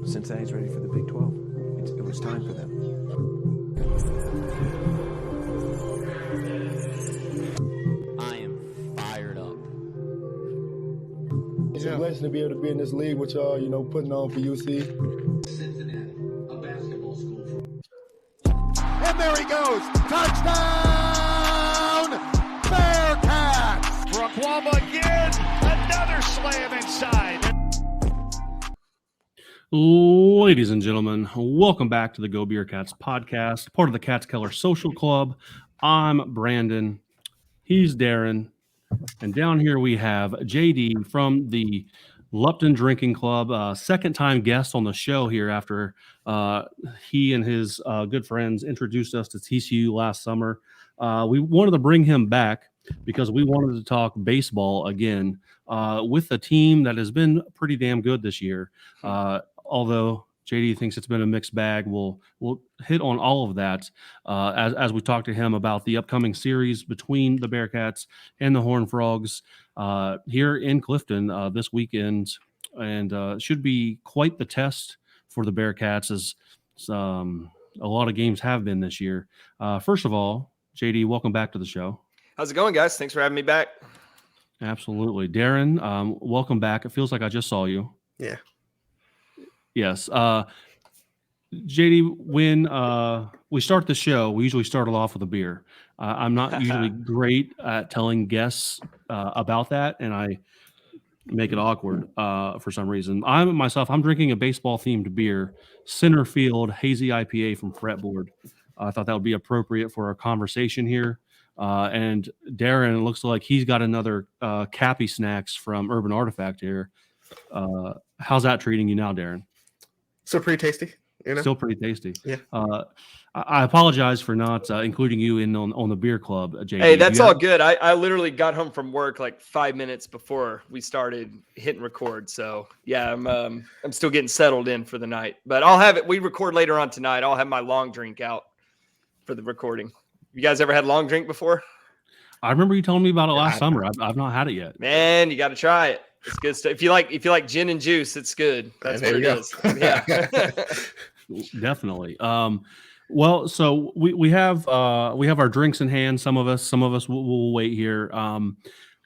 Cincinnati's ready for the Big 12. It was time for them. I am fired up. It's a blessing to be able to be in this league with y'all, putting on for UC. Cincinnati, a basketball school for... And there he goes. Touchdown! Bearcats! Brookwamba again. Another slam inside. Ladies and gentlemen, welcome back to the GoBeercats podcast, part of the Catskeller Social Club. I'm Brandon. He's Darin. And down here we have JD from the Lupton Drinking Club, second-time guest on the show here after he and his good friends introduced us to TCU last summer. We wanted to bring him back because we wanted to talk baseball again with a team that has been pretty damn good this year. Although JD thinks it's been a mixed bag, we'll hit on all of that as we talk to him about the upcoming series between the Bearcats and the Horned Frogs here in Clifton this weekend, and should be quite the test for the Bearcats, as a lot of games have been this year. First of all, JD, welcome back to the show. How's it going, guys? Thanks for having me back. Absolutely. Darin, welcome back. It feels like I just saw you. Yeah. Yes. JD, when we start the show, we usually start it off with a beer. I'm not usually great at telling guests about that, and I make it awkward for some reason. I'm drinking a baseball-themed beer, Centerfield Hazy IPA from Fretboard. I thought that would be appropriate for our conversation here. And Darin looks like he's got another Cappy Snacks from Urban Artifact here. How's that treating you now, Darin? So pretty tasty. Still pretty tasty. Yeah. I apologize for not including you in on the beer club, JD. Hey, that's all good. I literally got home from work like 5 minutes before we started hitting record. So yeah, I'm still getting settled in for the night. But I'll have it. We record later on tonight. I'll have my long drink out for the recording. You guys ever had long drink before? I remember you telling me about it last summer. I've not had it yet. Man, you got to try it. It's good stuff. If you like gin and juice, it's good. That's what it is. Yeah. Definitely. Well, so we have our drinks in hand. Some of us will wait here. Talk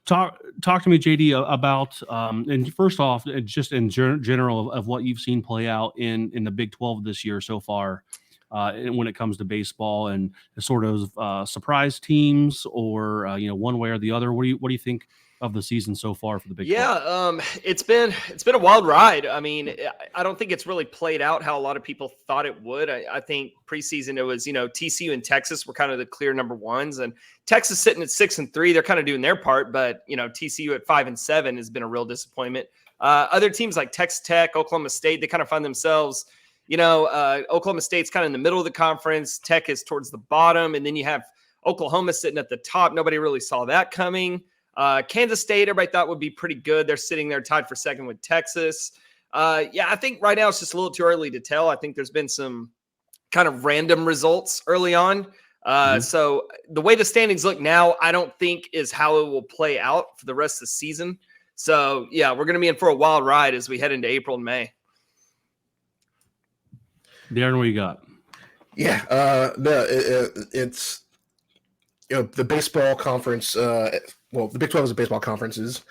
to me, JD, about and first off, just in general of what you've seen play out in the Big 12 this year so far, when it comes to baseball and sort of surprise teams or one way or the other. What do you think of the season so far for the Big 12? It's been a wild ride. I mean, I don't think it's really played out how a lot of people thought it would. I think preseason it was, TCU and Texas were kind of the clear number ones, and Texas sitting at 6-3, they're kind of doing their part, but TCU at 5-7 has been a real disappointment. Other teams like Texas Tech, Oklahoma State, they kind of find themselves, Oklahoma State's kind of in the middle of the conference, Tech is towards the bottom, and then you have Oklahoma sitting at the top. Nobody really saw that coming. Kansas State, everybody thought would be pretty good. They're sitting there tied for second with Texas. I think right now it's just a little too early to tell. I think there's been some kind of random results early on. So the way the standings look now, I don't think is how it will play out for the rest of the season. So yeah, we're going to be in for a wild ride as we head into April and May. Darin, what you got? Yeah. It's the baseball conference. The Big 12 is a baseball conference, is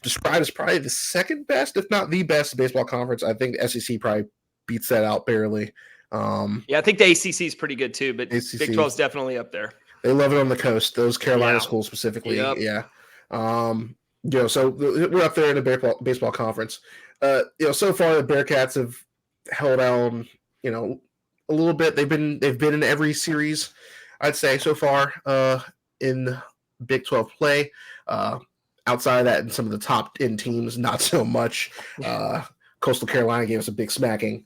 described as probably the second best, if not the best baseball conference. I think the SEC probably beats that out barely. I think the ACC is pretty good too, but ACC, Big 12 is definitely up there. They love it on the coast, those Carolina schools specifically. Yep. Yeah. So we're up there in the baseball conference. So far the Bearcats have held on, a little bit. They've been in every series, I'd say, so far in Big 12 play. Outside of that, and some of the top end teams, not so much. Coastal Carolina gave us a big smacking.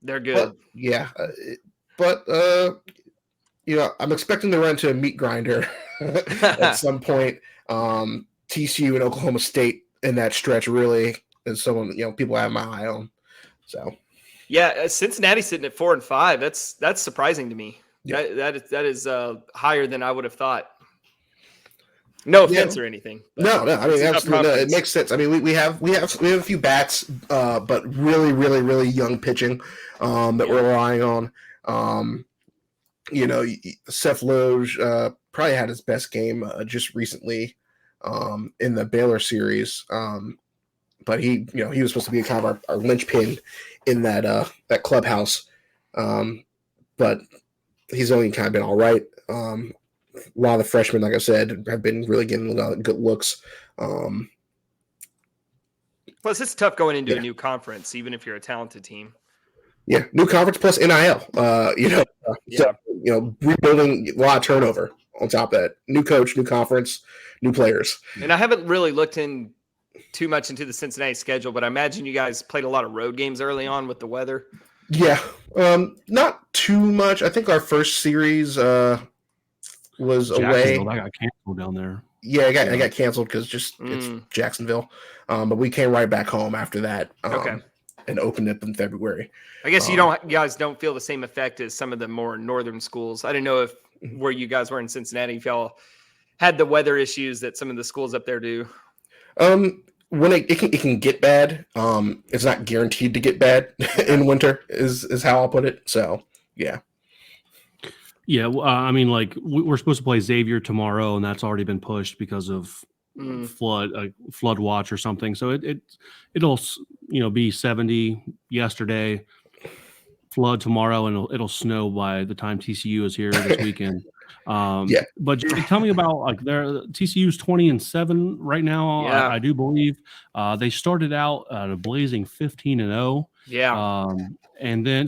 They're good. But I'm expecting to run into a meat grinder at some point. TCU and Oklahoma State in that stretch really is someone people have my eye on. So Cincinnati sitting at 4-5. That's surprising to me. Yeah. That is higher than I would have thought. No offense or anything. No. I mean, absolutely, no, it makes sense. I mean, we have a few bats, but really, really, really young pitching that we're relying on. Seth Loge probably had his best game just recently in the Baylor series. But he was supposed to be kind of our linchpin in that clubhouse. But he's only kind of been all right. A lot of the freshmen, like I said, have been really getting a lot of good looks. Plus, it's tough going into a new conference, even if you're a talented team. Yeah, new conference plus NIL. Rebuilding, a lot of turnover on top of that. New coach, new conference, new players. And I haven't really looked in too much into the Cincinnati schedule, but I imagine you guys played a lot of road games early on with the weather. Yeah, not too much. I think our first series was away. I got canceled down there. Yeah, I got canceled because it's Jacksonville. But we came right back home after that. And opened it in February. I guess you guys don't feel the same effect as some of the more northern schools. I didn't know if where you guys were in Cincinnati, if y'all had the weather issues that some of the schools up there do. When it can get bad, it's not guaranteed to get bad in winter. Is how I'll put it. So yeah. Yeah, I mean, like we're supposed to play Xavier tomorrow, and that's already been pushed because of flood watch or something. So it'll be 70 yesterday, flood tomorrow, and it'll snow by the time TCU is here this weekend. But tell me about TCU's 20-7 right now. Yeah. I do believe they started out at a blazing 15-0. Yeah, and then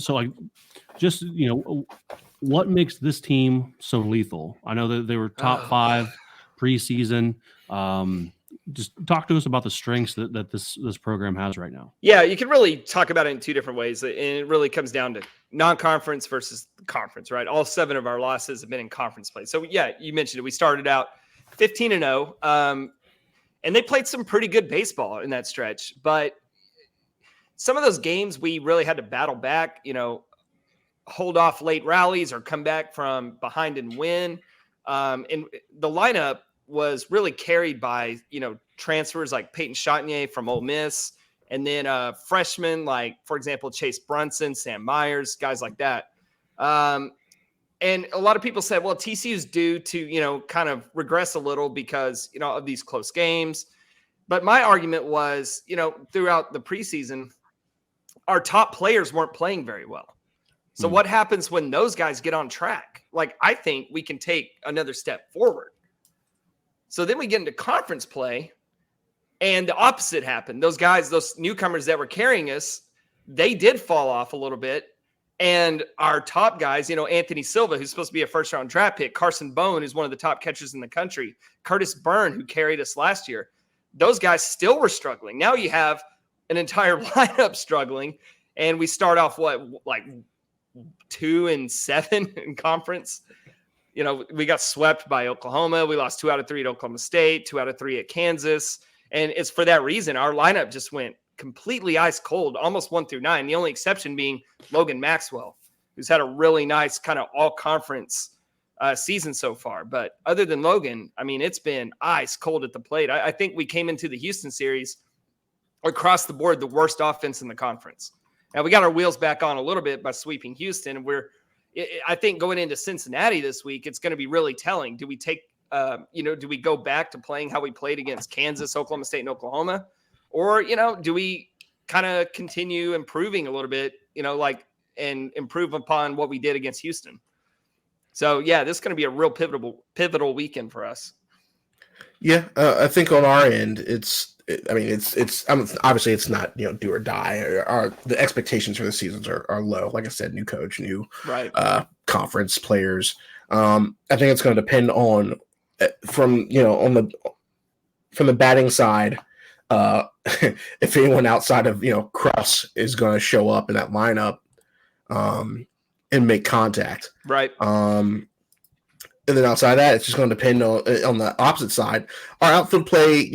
what makes this team so lethal? I know that they were top 5 preseason. Just talk to us about the strengths that this program has right now. Yeah, you can really talk about it in two different ways. And it really comes down to non-conference versus conference, right? All 7 of our losses have been in conference play. So yeah, you mentioned it. We started out 15-0, and they played some pretty good baseball in that stretch. But some of those games we really had to battle back, hold off late rallies or come back from behind and win. And the lineup was really carried by, transfers like Peyton Chatagnier from Ole Miss, and then freshmen like, for example, Chase Brunson, Sam Myers, guys like that. And a lot of people said, well, TCU's due to, kind of regress a little because, of these close games. But my argument was, throughout the preseason, our top players weren't playing very well. So what happens when those guys get on track? I think we can take another step forward. So then we get into conference play, and the opposite happened. Those guys, those newcomers that were carrying us, they did fall off a little bit. And our top guys, Anthony Silva, who's supposed to be a first-round draft pick, Carson Bone, who's one of the top catchers in the country, Curtis Byrne, who carried us last year, those guys still were struggling. Now you have an entire lineup struggling, and we start off 2-7 in conference. We got swept by Oklahoma. We lost 2 out of 3 at Oklahoma State, 2 out of 3 at Kansas. And it's for that reason our lineup just went completely ice cold, almost 1 through 9. The only exception being Logan Maxwell, who's had a really nice kind of all conference season so far. But other than Logan, I mean, it's been ice cold at the plate. I think we came into the Houston series across the board, the worst offense in the conference. Now we got our wheels back on a little bit by sweeping Houston, and I think going into Cincinnati this week, it's going to be really telling. Do we take, do we go back to playing how we played against Kansas, Oklahoma State, and Oklahoma? Or, do we kind of continue improving a little bit, and improve upon what we did against Houston? So, yeah, this is going to be a real pivotal weekend for us. Yeah, I think on our end, it's obviously it's not, do or die. The expectations for the seasons are low. Like I said, new coach, new conference players. I think it's going to depend on from the batting side. If anyone outside of Cross is going to show up in that lineup and make contact, right? And then outside of that, it's just going to depend on the opposite side. Our outfield play,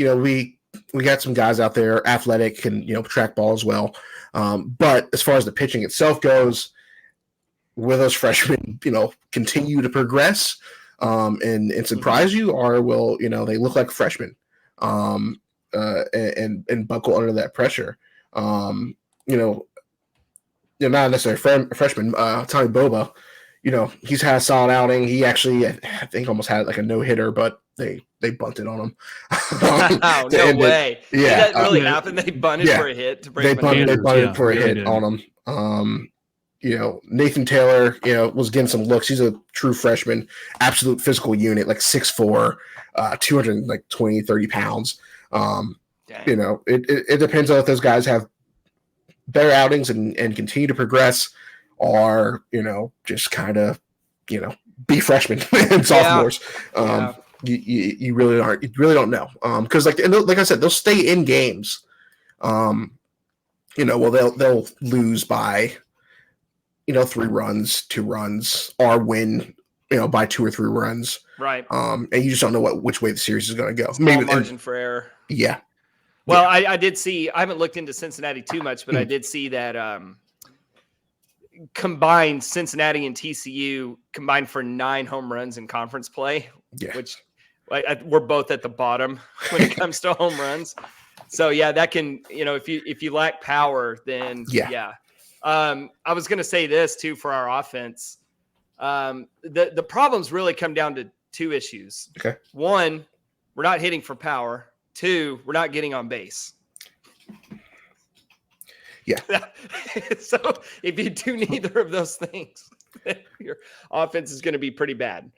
we got some guys out there, athletic, and track ball as well. But as far as the pitching itself goes, will those freshmen, continue to progress? and surprise you, or will they look like freshmen, and buckle under that pressure. Not necessarily freshman. Tommy Boba, he's had a solid outing. He actually, I think, almost had like a no hitter, but they bunted on him. No way! Yeah, did that really happen? They bunted for a hit to bring they bunted for a really hit did. on him. Nathan Taylor, was getting some looks. He's a true freshman, absolute physical unit, like 6'4", 220, 30 pounds. It depends on if those guys have better outings and continue to progress, or just kind of be freshmen and sophomores. You really aren't. You really don't know. Because like I said, they'll stay in games. Well, they'll lose by 3 runs, 2 runs, or win by 2 or 3 runs. Right. And you just don't know which way the series is going to go. Small margin for error. Yeah. Well, yeah. I did see. I haven't looked into Cincinnati too much, but I did see that combined Cincinnati and TCU combined for 9 home runs in conference play. Yeah. Which we're both at the bottom when it comes to home runs. So yeah, that can if you lack power, then yeah. I was going to say this too for our offense. The problems really come down to 2 issues. Okay. 1, we're not hitting for power. 2, we're not getting on base. Yeah. So if you do neither of those things, your offense is going to be pretty bad.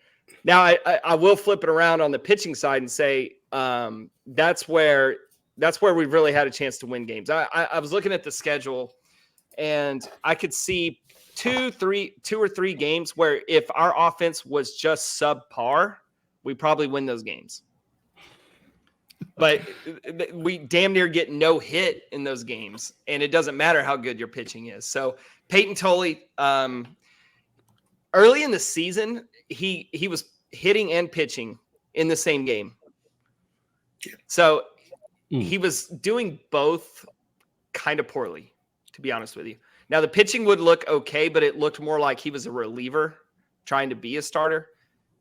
Now, I will flip it around on the pitching side and say that's where we've really had a chance to win games. I was looking at the schedule, and I could see 2 or 3 games where if our offense was just subpar, we probably win those games. But we damn near get no hit in those games, and it doesn't matter how good your pitching is. So Peyton Tolley, early in the season, he was hitting and pitching in the same game. So he was doing both kind of poorly, to be honest with you. Now, the pitching would look okay, but it looked more like he was a reliever trying to be a starter.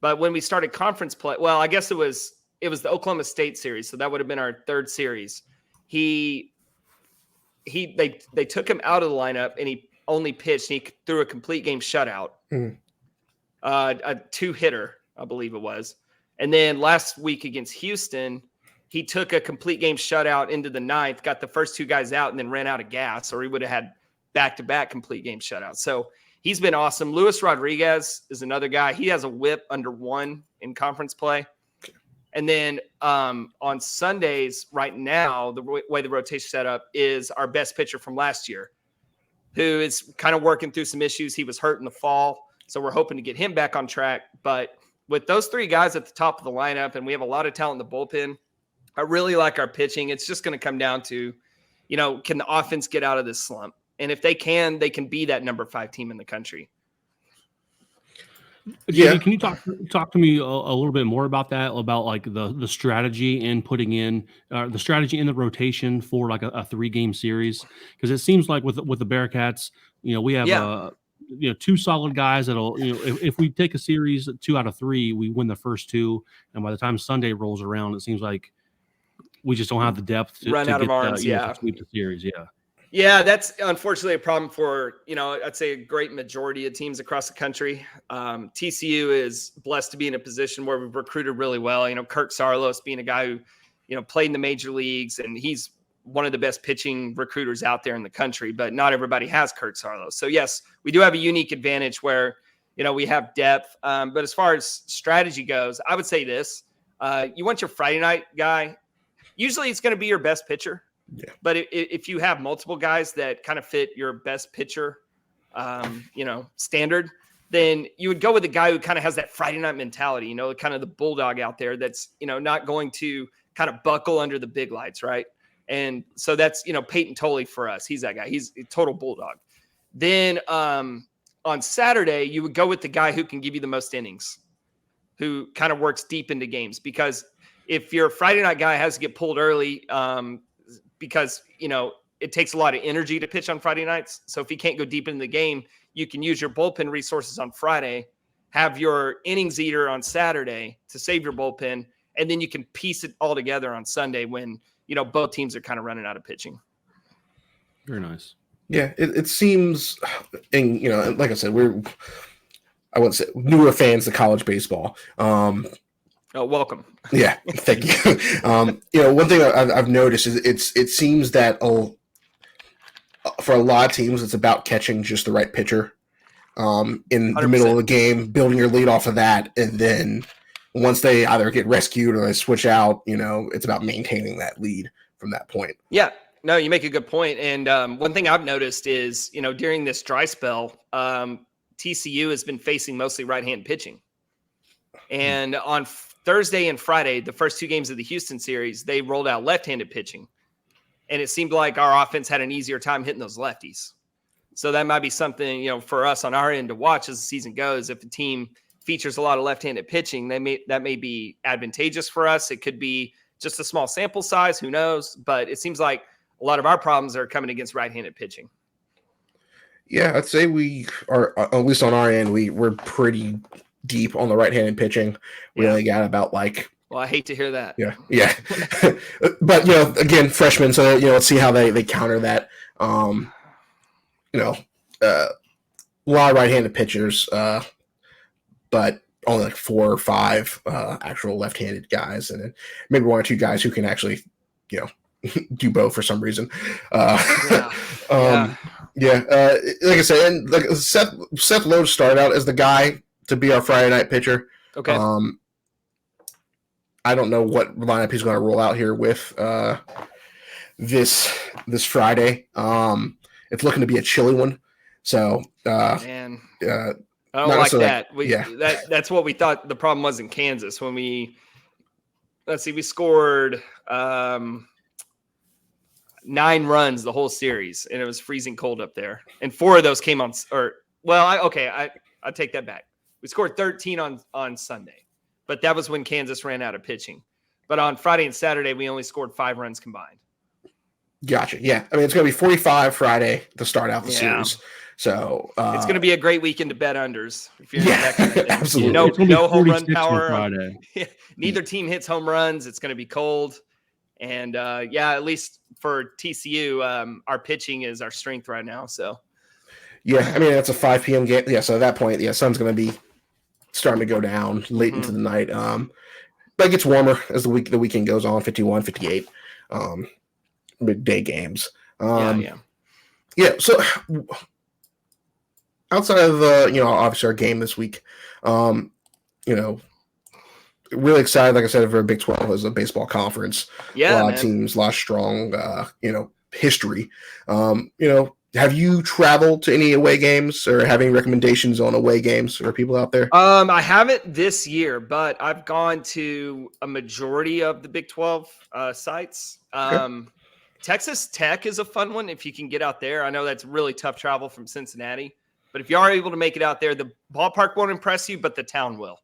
But when we started conference play, well, I guess it was the Oklahoma State series, so that would have been our 3rd series. They took him out of the lineup, and he only pitched. And he threw a complete game shutout, a 2-hitter, I believe it was. And then last week against Houston, he took a complete game shutout into the 9th, got the first 2 guys out, and then ran out of gas, or he would have had back-to-back complete game shutouts. So he's been awesome. Luis Rodriguez is another guy. He has a whip under 1 in conference play. And then on Sundays right now, the way the rotation set up is our best pitcher from last year, who is kind of working through some issues. He was hurt in the fall, so we're hoping to get him back on track. But with those 3 guys at the top of the lineup, and we have a lot of talent in the bullpen, I really like our pitching. It's just going to come down to, can the offense get out of this slump? And if they can be that number 5 team in the country. Yeah. Can you talk to me a little bit more about that, about like the strategy in putting in the strategy in the rotation for like a 3-game series? Because it seems like with the Bearcats, we have 2 solid guys that'll, if we take a series 2 out of 3, we win the first 2, and by the time Sunday rolls around, it seems like we just don't have the depth to run out of arms. to sweep the series. Yeah, that's unfortunately a problem for, I'd say a great majority of teams across the country. TCU is blessed to be in a position where we've recruited really well. Kirk Sarlos being a guy who, played in the major leagues, and he's one of the best pitching recruiters out there in the country, but not everybody has Kirk Sarlos. So yes, we do have a unique advantage where, we have depth. But as far as strategy goes, I would say this, you want your Friday night guy. Usually it's going to be your best pitcher. Yeah. But if you have multiple guys that kind of fit your best pitcher, standard, then you would go with a guy who kind of has that Friday night mentality, kind of the bulldog out there that's, not going to kind of buckle under the big lights. Right. And so that's, Peyton Tolley for us. He's that guy. He's a total bulldog. Then on Saturday, you would go with the guy who can give you the most innings, who kind of works deep into games, because if your Friday night guy has to get pulled early, because, it takes a lot of energy to pitch on Friday nights. So if he can't go deep into the game, you can use your bullpen resources on Friday have your innings eater on Saturday to save your bullpen, and then you can piece it all together on Sunday when, both teams are kind of running out of pitching. Very nice. Yeah, it seems, and like I said, I wouldn't say newer fans to college baseball. Welcome. Yeah, thank you. One thing I've noticed is it seems that for a lot of teams, it's about catching just the right pitcher in 100%. The middle of the game, building your lead off of that, and then once they either get rescued or they switch out, it's about maintaining that lead from that point. Yeah. No, you make a good point. And one thing I've noticed is, during this dry spell, TCU has been facing mostly right-hand pitching. And on Thursday and Friday, the first 2 games of the Houston series, they rolled out left-handed pitching. And it seemed like our offense had an easier time hitting those lefties. So that might be something, for us on our end to watch as the season goes. If the team features a lot of left-handed pitching, that may be advantageous for us. It could be just a small sample size, who knows? But it seems like a lot of our problems are coming against right-handed pitching. Yeah, I'd say we are, at least on our end, we're pretty deep on the right-handed pitching. We only got about well, I hate to hear that. Yeah. But, again, freshmen, so, let's see how they counter that. A lot of right-handed pitchers, but only 4 or 5 actual left-handed guys, and then maybe 1 or 2 guys who can actually, do both for some reason. Like I said, and Seth Lowe started out as the guy to be our Friday night pitcher. Okay. I don't know what lineup he's going to roll out here with this Friday. It's looking to be a chilly one. So, man, I don't like that. That's what we thought the problem was in Kansas when we scored 9 runs the whole series, and it was freezing cold up there. And 4 of those came on, I take that back. We scored 13 on Sunday, but that was when Kansas ran out of pitching. But on Friday and Saturday, we only scored 5 runs combined. Gotcha. Yeah. I mean, it's going to be 45 Friday to start out the series. So it's going to be a great weekend to bet unders. If you're absolutely. No home run power. Neither team hits home runs. It's going to be cold. And at least for TCU, our pitching is our strength right now. So yeah, I mean, that's a 5 p.m. game. Yeah. So at that point, sun's going to be starting to go down late into the night. But it gets warmer as the weekend goes on, 51, 58, midday games. So outside of obviously our game this week, really excited, like I said, for Big 12 as a baseball conference. Yeah, a lot of teams, a lot of strong, history. Have you traveled to any away games or have any recommendations on away games for people out there? I haven't this year, but I've gone to a majority of the Big 12 sites. Texas Tech is a fun one if you can get out there. I know that's really tough travel from Cincinnati, but if you are able to make it out there, the ballpark won't impress you, but the town will.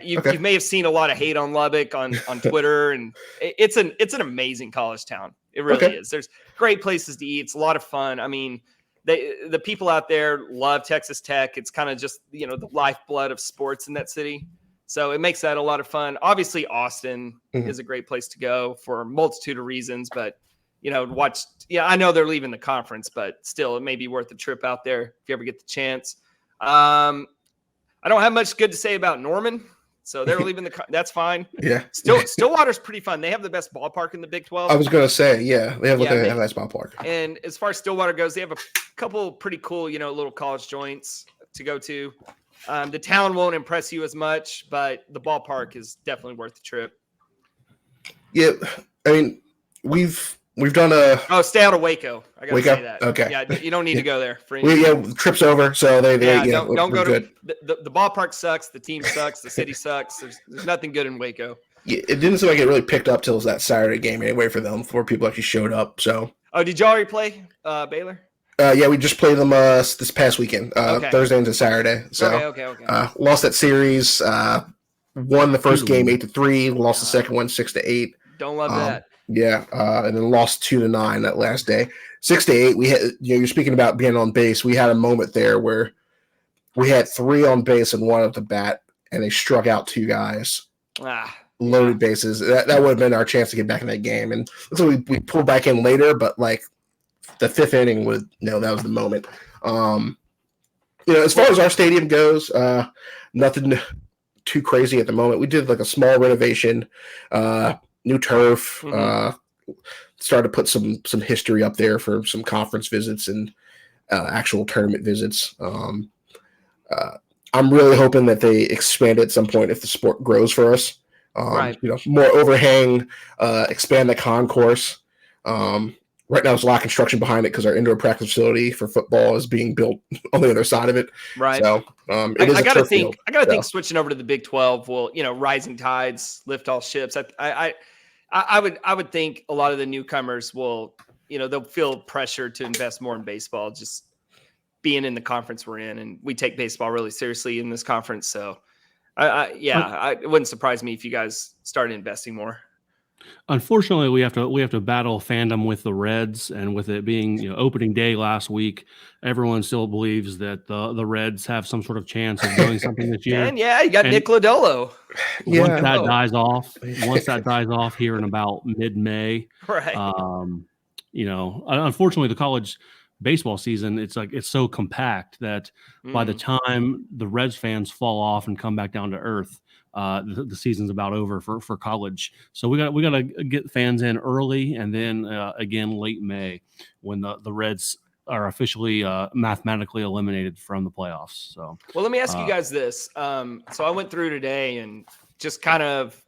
You may have seen a lot of hate on Lubbock on Twitter, and it's an amazing college town. It really is. There's great places to eat. It's a lot of fun. I mean, the people out there love Texas Tech. It's kind of just, the lifeblood of sports in that city. So it makes that a lot of fun. Obviously, Austin is a great place to go for a multitude of reasons, but watch. Yeah, I know they're leaving the conference, but still, it may be worth a trip out there if you ever get the chance. I don't have much good to say about Norman, so they're leaving that's fine. Yeah. Stillwater's pretty fun. They have the best ballpark in the Big 12. I was going to say, they have a nice ballpark. And as far as Stillwater goes, they have a couple pretty cool, little college joints to go to. The town won't impress you as much, but the ballpark is definitely worth the trip. Yeah, I mean, we've done a. Stay out of Waco. I gotta say that. Okay. Yeah, you don't need to go there. For any trip's over, so they don't go good. to the ballpark sucks. The team sucks. The city sucks. There's nothing good in Waco. Yeah, it didn't seem like it really picked up till that Saturday game anyway for them before people actually showed up. So. Oh, did y'all already play Baylor? We just played them this past weekend, Thursday into Saturday. So, okay. Lost that series. Won the first game 8-3. Lost the second one 6-8. Don't love that. Yeah, and then lost 2-9 that last day. 6-8. We had, you're speaking about being on base. We had a moment there where We had 3 on base and 1 at the bat, and they struck out 2 guys. Loaded bases. That would have been our chance to get back in that game. And so we pulled back in later, but like the 5th inning that was the moment. As far as our stadium goes, nothing too crazy at the moment. We did like a small renovation, new turf, started to put some history up there for some conference visits and actual tournament visits. I'm really hoping that they expand at some point if the sport grows for us. More overhang, expand the concourse. Right now, there's a lot of construction behind it because our indoor practice facility for football is being built on the other side of it. Right. So I gotta think switching over to the Big 12 will, rising tides lift all ships. I would think a lot of the newcomers will, they'll feel pressure to invest more in baseball, just being in the conference we're in, and we take baseball really seriously in this conference. So, it wouldn't surprise me if you guys started investing more. Unfortunately, we have to battle fandom with the Reds, and with it being opening day last week, everyone still believes that the Reds have some sort of chance of doing something this year. And you got Nick Lodolo. Once that dies off here in about mid-May, right? Unfortunately, the college baseball season, it's so compact that by the time the Reds fans fall off and come back down to earth, the season's about over for college. So we got to get fans in early, and then again late May when the Reds are officially mathematically eliminated from the playoffs. So let me ask you guys this. So I went through today and just kind of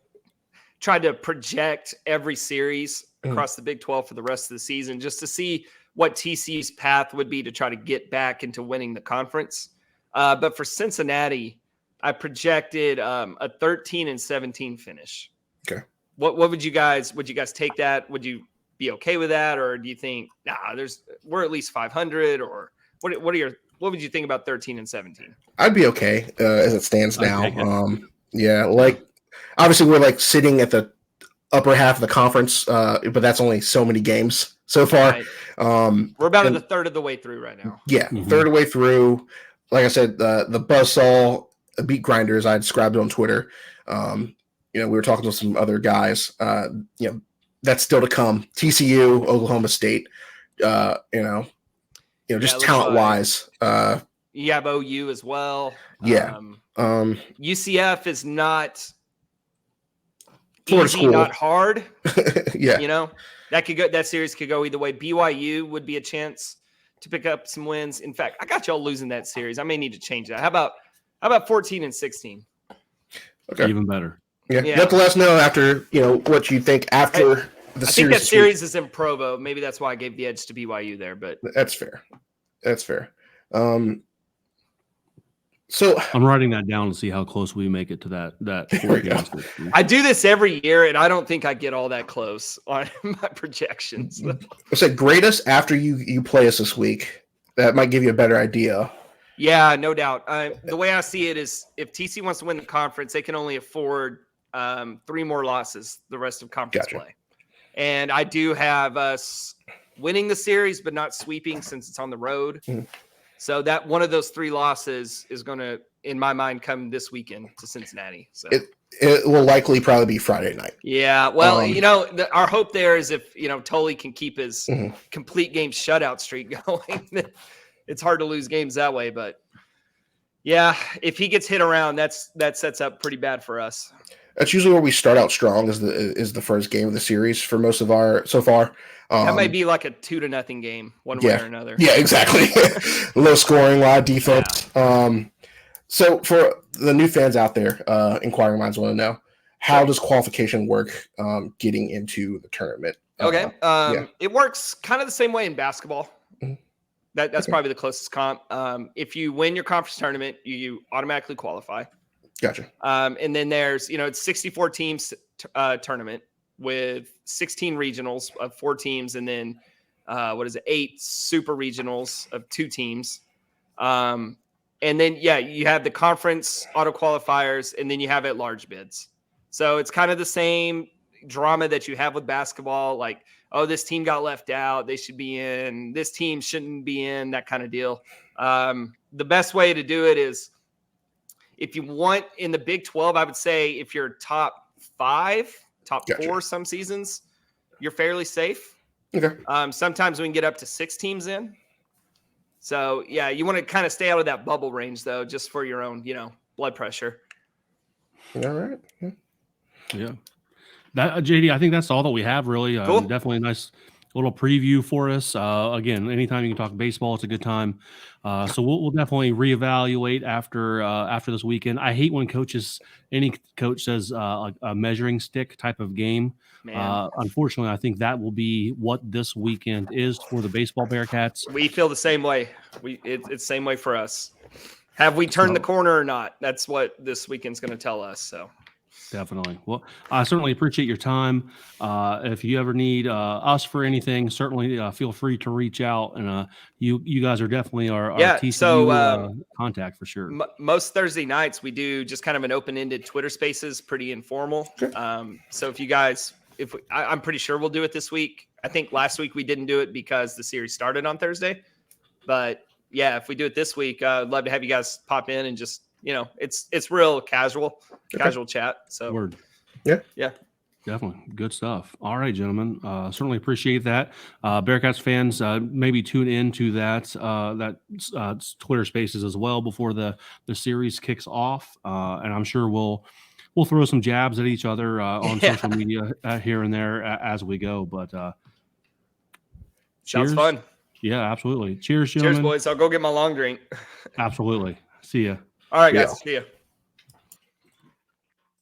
tried to project every series across the Big 12 for the rest of the season, just to see what TC's path would be to try to get back into winning the conference. But for Cincinnati, I projected a 13-17 finish. Okay. What would you guys take that? Would you be okay with that, or do you think we're at least 500, or what would you think about 13-17? I'd be okay as it stands now. Obviously we're like sitting at the upper half of the conference, but that's only so many games so far. Right. We're about a third of the way through right now. Yeah, third of the way through. Like I said, the buzzsaw beat grinders, I described it on Twitter. We were talking to some other guys. That's still to come. TCU, Oklahoma State. Just talent wise. You have OU as well. Yeah. UCF is not Florida easy, school. not hard. Yeah. That series could go either way. BYU would be a chance to pick up some wins. In fact, I got y'all losing that series. I may need to change that. How about 14-16? Okay. Even better. Yeah. You have to let us know after, what you think after the series. I think that series is in Provo. Maybe that's why I gave the edge to BYU there, but that's fair. So I'm writing that down to see how close we make it to that 4 games. I do this every year, and I don't think I get all that close on my projections. I said grade us after you play us this week. That might give you a better idea. Yeah, no doubt. The way I see it is, if TC wants to win the conference, they can only afford 3 more losses the rest of conference play. And I do have us winning the series, but not sweeping since it's on the road. So that one of those 3 losses is going to, in my mind, come this weekend to Cincinnati. So it will likely probably be Friday night. Yeah. Well, our hope there is if, Tully can keep his complete game shutout streak going, it's hard to lose games that way. But yeah, if he gets hit around, that sets up pretty bad for us. That's usually where we start out strong is the first game of the series for most of our so far. That might be like a 2-0 game, one way or another. Yeah, exactly. Low scoring, a lot of defense. Yeah. So for the new fans out there, inquiring minds want to know, how does qualification work getting into the tournament? Okay. It works kind of the same way in basketball. That's probably the closest comp. If you win your conference tournament, you automatically qualify. Gotcha. And then there's, it's 64 teams tournament with 16 regionals of 4 teams, and then 8 super regionals of 2 teams. And then you have the conference auto qualifiers, and then you have at-large bids. So it's kind of the same drama that you have with basketball, like, oh, this team got left out, they should be in, this team shouldn't be in, that kind of deal. the best way to do it is if you want in the Big 12, I would say if you're top 5, top Gotcha. 4 some seasons, you're fairly safe. Okay. Sometimes we can get up to 6 teams in. So, yeah, you want to kind of stay out of that bubble range, though, just for your own, blood pressure. All right. Yeah. That JD, I think that's all that we have, really. Cool. Definitely a nice little preview for us. Again, anytime you can talk baseball, it's a good time. So we'll definitely reevaluate after this weekend. I hate when any coach says like a measuring stick type of game. Unfortunately, I think that will be what this weekend is for the baseball Bearcats. We feel the same way. It's the same way for us. Have we turned the corner or not? That's what this weekend's going to tell us. So. Definitely. Well, I certainly appreciate your time. If you ever need us for anything, certainly feel free to reach out. And you guys are definitely our TCU contact for sure. Most Thursday nights we do just kind of an open-ended Twitter Spaces, pretty informal. So if you guys, I'm pretty sure we'll do it this week. I think last week we didn't do it because the series started on Thursday. But yeah, if we do it this week, I'd love to have you guys pop in and just. It's real casual chat. So Word. Yeah. Definitely. Good stuff. All right, gentlemen. Certainly appreciate that. Bearcats fans, maybe tune in to that Twitter Spaces as well before the series kicks off. And I'm sure we'll throw some jabs at each other on social media here and there as we go. But sounds fun. Yeah, absolutely. Cheers, gentlemen. Cheers, boys. I'll go get my long drink. Absolutely. See ya. All right, guys. See ya.